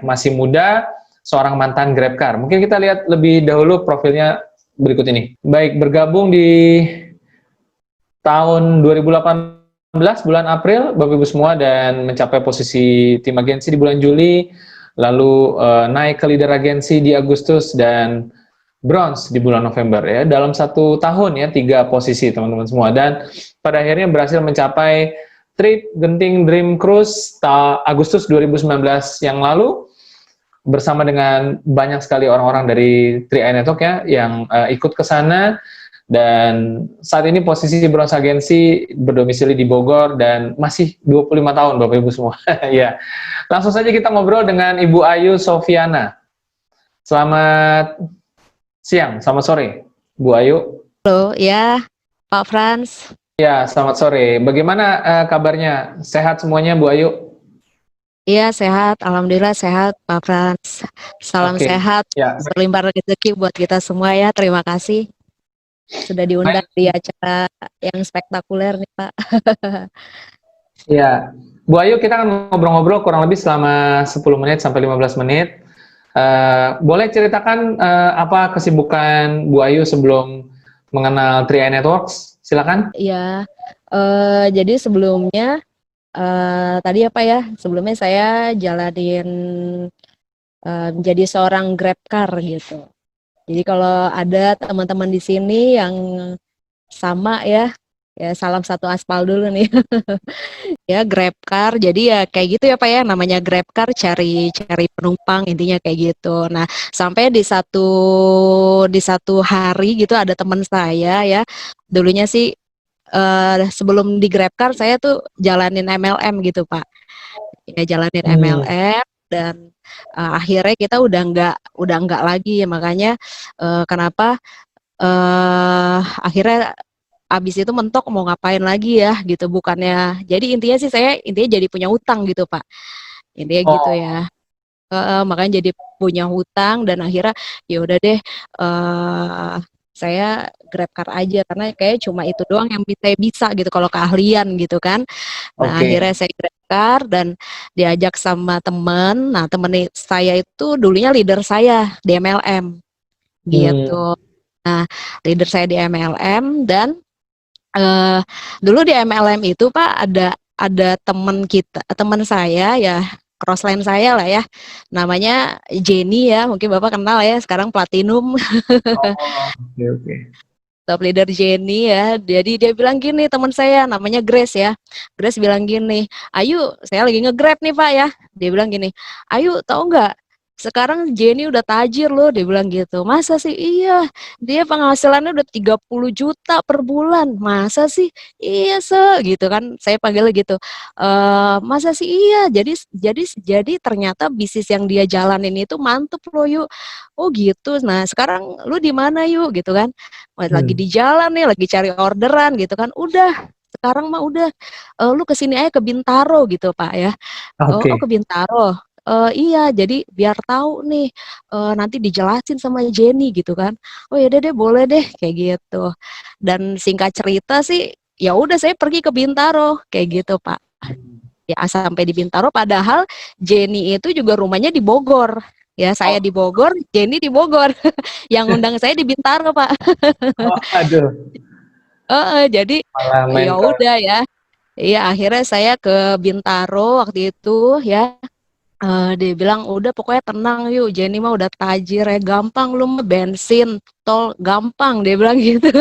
masih muda, seorang mantan GrabCar. Mungkin kita lihat lebih dahulu profilnya berikut ini. Baik, bergabung di tahun 2018 bulan April, Bapak Ibu semua, dan mencapai posisi tim agensi di bulan Juli, lalu naik ke leader agensi di Agustus, dan bronze di bulan November ya. Dalam 1 tahun ya, 3 posisi teman-teman semua, dan pada akhirnya berhasil mencapai trip Genting Dream Cruise Agustus 2019 yang lalu bersama dengan banyak sekali orang-orang dari 3i Network ya yang ikut ke sana. Dan saat ini posisi bronze agensi berdomisili di Bogor dan masih 25 tahun Bapak Ibu semua. Ya. Langsung saja kita ngobrol dengan Ibu Ayu Sofiana. Selamat siang, selamat sore, Bu Ayu. Halo, ya, Pak Frans. Ya, selamat sore. Bagaimana kabarnya? Sehat semuanya, Bu Ayu? Iya, sehat. Alhamdulillah sehat, Pak Frans. Salam sehat, ya. berlimpah rezeki buat kita semua ya. Terima kasih sudah diundang di acara yang spektakuler nih, Pak. Ya, Bu Ayu, kita akan ngobrol-ngobrol kurang lebih selama 10 menit sampai 15 menit. Boleh ceritakan apa kesibukan Bu Ayu sebelum mengenal 3i Networks? Silakan. Iya, jadi sebelumnya tadi apa ya? Sebelumnya saya jalanin menjadi seorang GrabCar gitu. Jadi kalau ada teman-teman di sini yang sama ya salam satu aspal dulu nih. Ya GrabCar, jadi ya kayak gitu ya Pak ya, namanya GrabCar cari penumpang intinya kayak gitu. Nah sampai di satu hari gitu ada teman saya ya, dulunya sih sebelum di GrabCar saya tuh jalanin MLM gitu Pak, ya jalanin MLM dan akhirnya kita udah nggak lagi ya, makanya kenapa akhirnya abis itu mentok mau ngapain lagi ya gitu, bukannya jadi intinya sih saya jadi punya hutang gitu Pak, intinya gitu ya. Makanya jadi punya hutang dan akhirnya ya udah deh saya GrabCar aja karena kayak cuma itu doang yang bisa gitu kalau keahlian gitu kan. Nah akhirnya saya GrabCar dan diajak sama temen. Nah temen saya itu dulunya leader saya di MLM gitu. Nah leader saya di MLM dan dulu di MLM itu Pak ada teman saya ya, crossline saya lah ya, namanya Jenny ya, mungkin Bapak kenal ya, sekarang platinum. Oke. Top leader Jenny ya, jadi dia bilang gini, teman saya namanya Grace ya, Grace bilang gini, Ayu saya lagi nge-grab nih Pak ya, dia bilang gini, Ayu tahu nggak sekarang Jenny udah tajir loh, dia bilang gitu. Masa sih? Iya, dia penghasilannya udah 30 juta per bulan. Masa sih? Iya gitu kan, saya panggilnya gitu. Masa sih? Iya, jadi ternyata bisnis yang dia jalanin itu mantep loh yuk. Oh gitu, nah sekarang lu di mana yuk gitu kan. Lagi di jalan nih, lagi cari orderan gitu kan. Udah, sekarang mah udah, lu kesini aja ke Bintaro gitu Pak ya. Oh ke Bintaro. Iya, jadi biar tahu nih, nanti dijelasin sama Jenny gitu kan. Oh ya deh boleh deh kayak gitu. Dan singkat cerita sih, ya udah saya pergi ke Bintaro kayak gitu Pak. Ya sampai di Bintaro, padahal Jenny itu juga rumahnya di Bogor. Ya saya di Bogor, Jenny di Bogor. Yang undang saya di Bintaro Pak. Aduh. Jadi ya udah ya. Iya akhirnya saya ke Bintaro waktu itu ya. Dia bilang udah pokoknya tenang yuk, Jenny mah udah tajir ya, gampang lu mah bensin tol gampang, dia bilang gitu.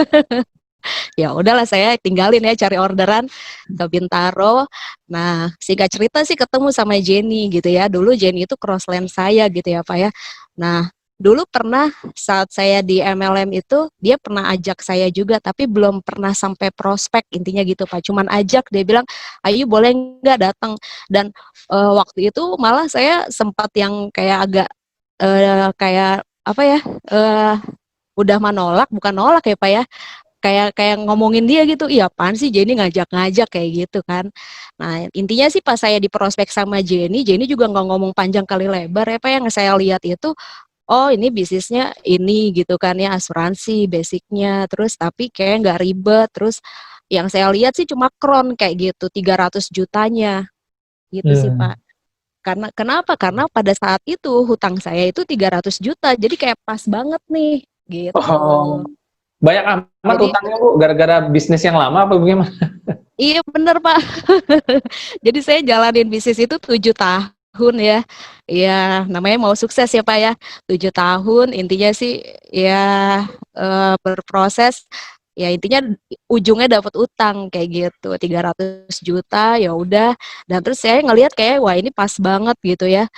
Ya udahlah saya tinggalin ya cari orderan ke Bintaro. Nah singkat cerita sih ketemu sama Jenny gitu ya, dulu Jenny itu crossline saya gitu ya Pak ya. Nah dulu pernah saat saya di MLM itu dia pernah ajak saya juga, tapi belum pernah sampai prospek intinya gitu Pak, cuman ajak, dia bilang Ayu boleh nggak datang. Dan waktu itu malah saya sempat yang kayak agak kayak apa ya, udah menolak, bukan nolak ya Pak ya, kayak ngomongin dia gitu, iya apaan sih Jenny ngajak-ngajak kayak gitu kan. Nah intinya sih pas saya di prospek sama Jenny juga nggak ngomong panjang kali lebar ya Pak, yang saya lihat itu oh ini bisnisnya ini gitu kan ya, asuransi basicnya, terus tapi kayak nggak ribet, terus yang saya lihat sih cuma kron kayak gitu 300 jutanya gitu sih Pak. Kenapa? Karena pada saat itu hutang saya itu 300 juta. Jadi kayak pas banget nih gitu. Oh, banyak amat Jadi utangnya Bu, gara-gara bisnis yang lama apa bagaimana? iya bener Pak. Jadi saya jalanin bisnis itu 7 tahun ya. Ya namanya mau sukses ya Pak ya. 7 tahun intinya sih ya berproses. Ya intinya ujungnya dapat utang kayak gitu 300 juta ya udah. Dan terus saya ngelihat kayak wah ini pas banget gitu ya.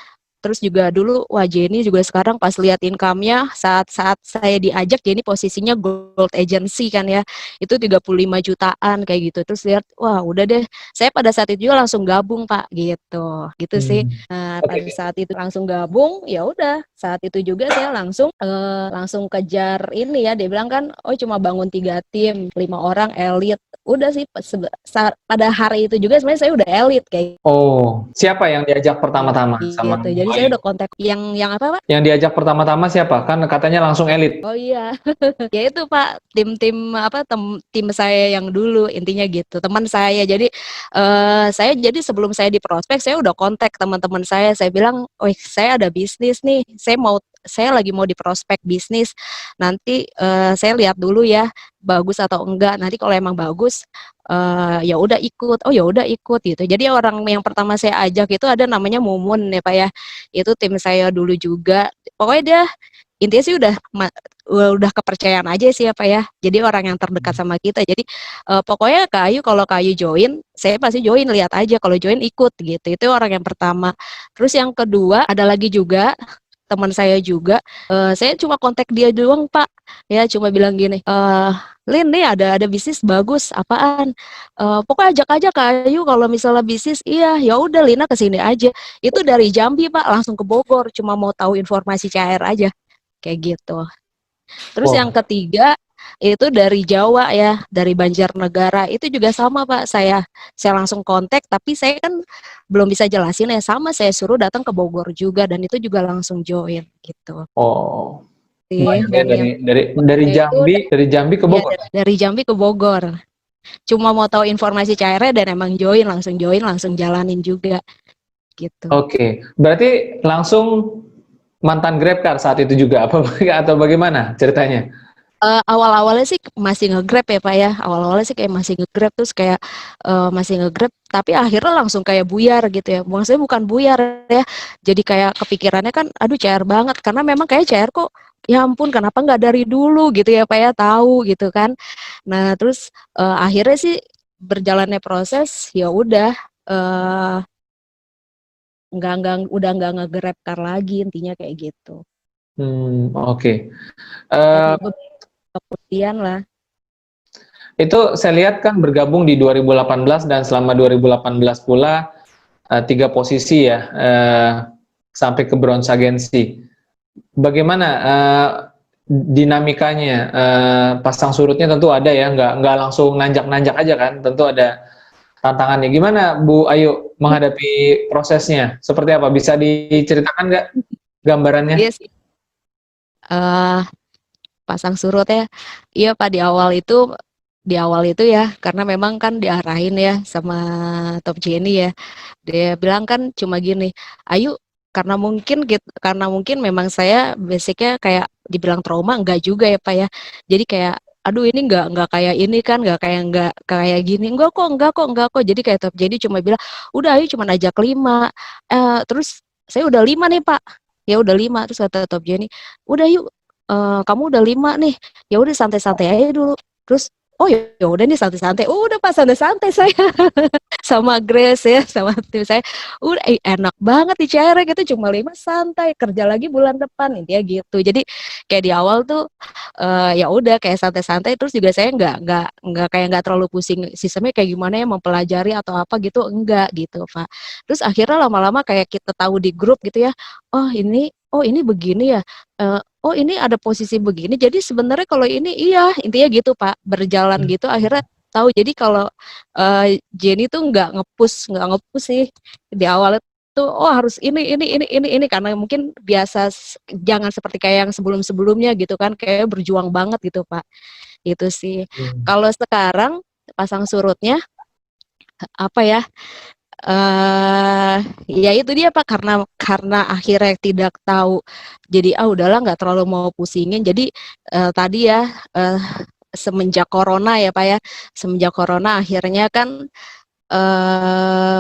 Terus juga dulu, wah Jenny juga sekarang pas lihat income-nya saat saya diajak Jenny posisinya gold agency kan ya. Itu 35 jutaan kayak gitu. Terus lihat, wah udah deh. Saya pada saat itu juga langsung gabung, Pak, gitu. Gitu sih. Hmm. Nah, pada Oke. saat itu langsung gabung, ya udah. Saat itu juga saya langsung kejar ini ya. Dia bilang kan, oh cuma bangun 3 tim, 5 orang elit. Udah sih pada hari itu juga sebenarnya saya udah elit kayak Oh, siapa yang diajak pertama-tama sama gitu. Bu Jadi saya Ayu? udah kontak yang apa Pak? Yang diajak pertama-tama siapa? Kan katanya langsung elit. Oh iya, ya itu Pak, tim-tim apa tim saya yang dulu intinya gitu, teman saya. Jadi saya jadi sebelum saya di prospek, saya udah kontak teman-teman saya bilang, "Oh, saya ada bisnis nih, saya lagi mau di prospek bisnis. Nanti saya lihat dulu ya, bagus atau enggak. Nanti kalau emang bagus, ya udah ikut. Oh ya udah ikut gitu. Jadi orang yang pertama saya ajak itu ada namanya Mumun ya Pak ya. Itu tim saya dulu juga. Pokoknya dia intinya sih udah kepercayaan aja sih apa ya. Jadi orang yang terdekat sama kita. Jadi pokoknya kalau Kayu join, saya pasti join, lihat aja kalau join ikut gitu. Itu orang yang pertama. Terus yang kedua ada lagi juga teman saya juga. Saya cuma kontak dia doang Pak. Ya cuma bilang gini, Lin nih ada bisnis bagus, apaan? Pokoknya ajak aja Kayu kalau misalnya bisnis, iya ya udah Lina kesini aja. Itu dari Jambi Pak, langsung ke Bogor, cuma mau tahu informasi CR aja kayak gitu. Terus yang Wah, ketiga itu dari Jawa ya, dari Banjarnegara. Itu juga sama Pak, saya langsung kontak tapi saya kan belum bisa jelasin ya, sama saya suruh datang ke Bogor juga dan itu juga langsung join gitu. oh, Sih. banyak ya Dan yang itu Dari Jambi ke ya Bogor. dari Jambi ke Bogor. Cuma mau tahu informasi CR dan emang join, langsung jalanin juga gitu. Oke, berarti langsung mantan GrabCar saat itu juga apa atau bagaimana ceritanya? Awal-awalnya sih masih nge-Grab ya Pak ya, awal-awalnya sih kayak masih nge-Grab terus kayak masih nge-Grab tapi akhirnya langsung kayak buyar gitu ya. Maksudnya bukan buyar ya. Jadi kayak kepikirannya kan aduh CR banget karena memang kayak CR kok ya ampun kenapa nggak dari dulu gitu ya Pak ya tahu gitu kan. Nah, terus akhirnya sih berjalannya proses ya udah eh udah nggak nge-Grab car lagi intinya kayak gitu. Oke. Tapi Eh, beberapa kemudian lah. itu saya lihat kan bergabung di 2018 dan selama 2018 pula 3 posisi ya sampai ke bronze agency. Bagaimana dinamikanya? Pasang surutnya tentu ada ya, nggak langsung nanjak-nanjak aja kan, tentu ada tantangannya. Gimana Bu Ayu menghadapi prosesnya? Seperti apa? Bisa diceritakan nggak gambarannya? Iya sih. eh pasang surut ya. Iya Pak di awal itu ya karena memang kan diarahin ya sama Top Jenny ya. Dia bilang kan cuma gini, "Ayo karena mungkin memang saya basicnya kayak dibilang trauma enggak juga ya Pak ya. Jadi kayak aduh ini enggak kayak ini kan enggak kayak gini enggak kok jadi kayak Top Jenny cuma bilang udah ayo cuma ajak 5 terus saya udah 5 nih Pak ya udah 5 terus kata Top Jenny udah yuk kamu udah 5 nih, ya udah santai-santai aja dulu. Terus, oh ya udah nih santai-santai. Udah pas santai-santai saya sama Grace ya, sama tim saya. Udah enak banget di CR gitu, cuma 5 santai, kerja lagi bulan depan intinya gitu. Jadi kayak di awal tuh ya udah kayak santai-santai terus juga saya nggak kayak nggak terlalu pusing sistemnya kayak gimana ya mempelajari atau apa gitu enggak gitu Pak. Terus akhirnya lama-lama kayak kita tahu di grup gitu ya. Oh ini begini ya. Oh ini ada posisi begini. Jadi sebenarnya kalau ini iya intinya gitu Pak. Berjalan Hmm. gitu akhirnya tahu. Jadi kalau Jenny tuh nggak ngepus sih di awal tuh oh harus ini karena mungkin biasa jangan seperti kayak yang sebelum-sebelumnya gitu kan kayak berjuang banget gitu Pak. Itu sih. Hmm. Kalau sekarang pasang surutnya apa ya? Ya itu dia Pak, karena akhirnya tidak tahu, jadi udahlah nggak terlalu mau pusingin. Jadi tadi ya, semenjak corona ya Pak ya, semenjak corona akhirnya kan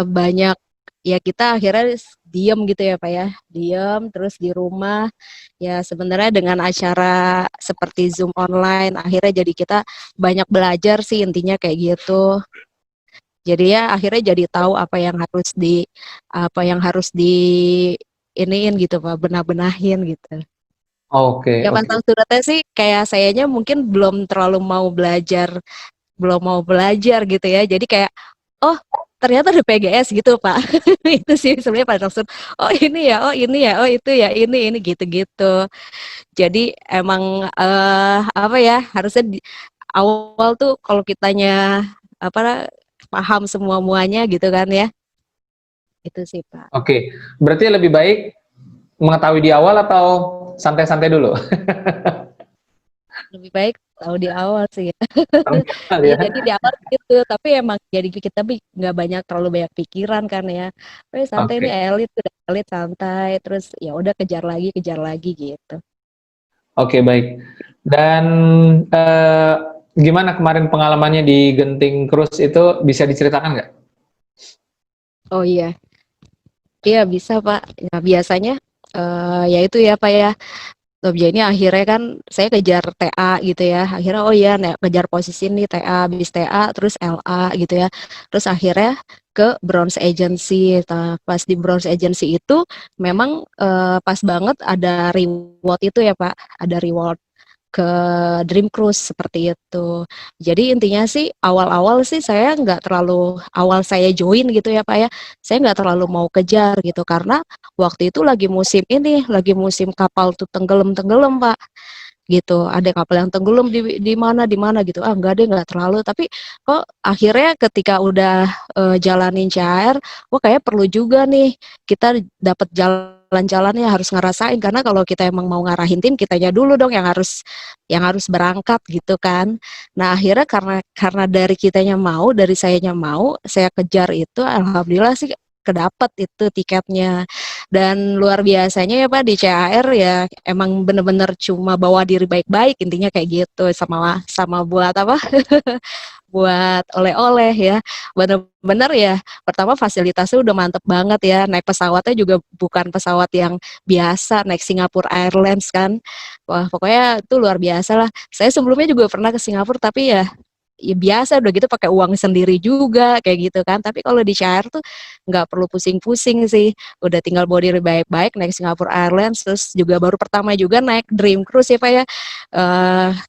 banyak ya, kita akhirnya diem gitu ya Pak ya, diem terus di rumah. Ya sebenarnya dengan acara seperti Zoom online akhirnya jadi kita banyak belajar sih, intinya kayak gitu. Jadi ya akhirnya jadi tahu apa yang harus di iniin gitu Pak, benah-benahin gitu. Oke, Ya oke. pasang surutnya sih kayak sayanya mungkin belum mau belajar gitu ya. Jadi kayak, oh ternyata ada PGS gitu Pak. Itu sih sebenarnya pasang surut. Oh ini ya, oh ini ya, oh itu ya, ini gitu-gitu. Jadi emang apa ya, harusnya di awal tuh kalau kitanya apa, paham semua muanya gitu kan ya. Itu sih Pak. Oke, berarti lebih baik mengetahui di awal atau santai-santai dulu? Lebih baik tahu di awal sih ya. Tahu di awal Iya ya. jadi di awal gitu, tapi emang jadi kita nggak terlalu banyak pikiran kan ya. Santai nih, Oke, elit udah elit santai, terus ya udah kejar lagi gitu. oke baik. Dan eh, gimana kemarin pengalamannya di Genting Cruise itu bisa diceritakan nggak? Oh iya, iya bisa Pak. Ya biasanya ya itu ya Pak ya. Jadi akhirnya kan saya kejar TA gitu ya. Akhirnya oh iya kejar posisi nih TA, habis TA terus LA gitu ya. Terus akhirnya ke Bronze Agency. Nah, pas di Bronze Agency itu memang pas banget ada reward itu ya Pak. Ada reward ke Dream Cruise seperti itu. Jadi intinya sih awal-awal sih saya nggak terlalu, awal saya join gitu ya Pak ya, saya nggak terlalu mau kejar gitu karena waktu itu lagi musim kapal tuh tenggelam Pak gitu. Ada kapal yang tenggelam di mana gitu. Enggak deh, nggak terlalu. Tapi kok akhirnya ketika udah jalanin CHR, wah kayak perlu juga nih kita dapat jalan-jalannya, harus ngerasain, karena kalau kita emang mau ngarahin tim, kitanya dulu dong yang harus berangkat gitu kan. Nah, akhirnya karena dari sayanya mau, saya kejar itu, alhamdulillah sih kedapat itu tiketnya. Dan luar biasanya ya Pak, di CHR ya emang bener-bener cuma bawa diri baik-baik, intinya kayak gitu, sama sama buat apa, buat oleh-oleh ya. Bener-bener ya, pertama fasilitasnya udah mantep banget ya, naik pesawatnya juga bukan pesawat yang biasa, naik Singapore Airlines kan. Wah pokoknya itu luar biasa lah. Saya sebelumnya juga pernah ke Singapura, tapi ya biasa udah gitu pakai uang sendiri juga kayak gitu kan. Tapi kalau di CHR tuh nggak perlu pusing-pusing sih, udah tinggal bawa diri baik-baik, naik Singapore Airlines. Terus juga baru pertama juga naik Dream Cruise ya Pak ya,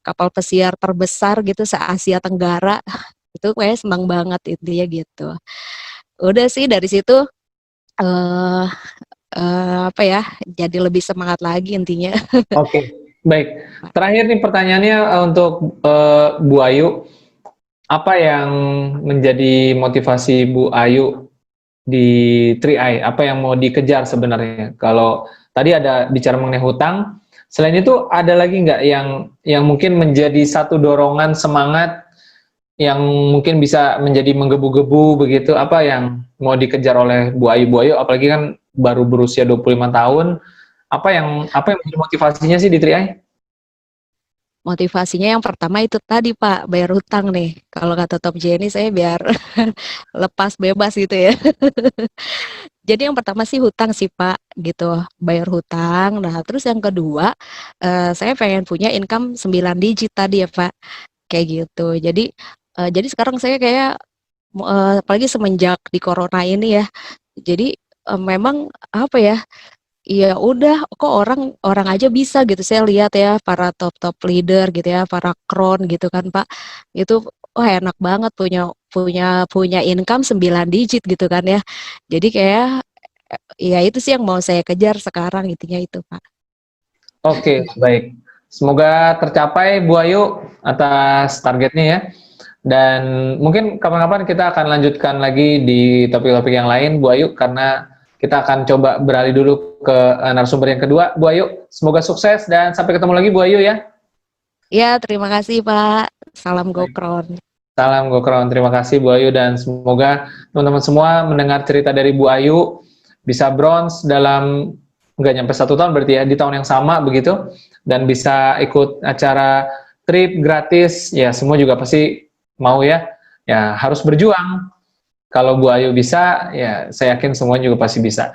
kapal pesiar terbesar gitu se Asia Tenggara. Itu kayak senang banget intinya gitu. Udah sih dari situ eh apa ya, jadi lebih semangat lagi intinya. Oke, baik. Terakhir nih pertanyaannya untuk Bu Ayu, apa yang menjadi motivasi Bu Ayu di 3i? Apa yang mau dikejar sebenarnya? Kalau tadi ada bicara mengenai hutang, selain itu ada lagi nggak yang mungkin menjadi satu dorongan semangat yang mungkin bisa menjadi menggebu-gebu begitu? Apa yang mau dikejar oleh Bu Ayu? Bu Ayu apalagi kan baru berusia 25 tahun, apa yang menjadi motivasinya sih di 3i? Motivasinya yang pertama itu tadi Pak, bayar hutang nih. Kalau kata Top Jenny saya biar lepas bebas gitu ya. Jadi yang pertama sih hutang sih Pak, gitu, bayar hutang. Nah terus yang kedua, saya pengen punya income 9 digit tadi ya Pak, kayak gitu. Jadi sekarang saya kayak, apalagi semenjak di corona ini ya, jadi memang apa ya, iya udah kok orang orang aja bisa gitu, saya lihat ya para top-top leader gitu ya, para kron gitu kan Pak, itu wah enak banget punya punya punya income 9 digit gitu kan ya. Jadi kayak ya itu sih yang mau saya kejar sekarang, intinya itu Pak. Oke, baik. Semoga tercapai Bu Ayu atas targetnya ya. Dan mungkin kapan-kapan kita akan lanjutkan lagi di topik-topik yang lain Bu Ayu, karena kita akan coba beralih dulu ke narasumber yang kedua. Bu Ayu, semoga sukses dan sampai ketemu lagi Bu Ayu ya. Ya terima kasih Pak, salam Baik. gokron. Salam Gokron, terima kasih Bu Ayu, dan semoga teman-teman semua mendengar cerita dari Bu Ayu bisa bronze dalam nggak nyampe 1 tahun berarti ya, di tahun yang sama begitu, dan bisa ikut acara trip gratis, ya semua juga pasti mau ya, ya harus berjuang. Kalau Bu Ayu bisa, ya saya yakin semua juga pasti bisa.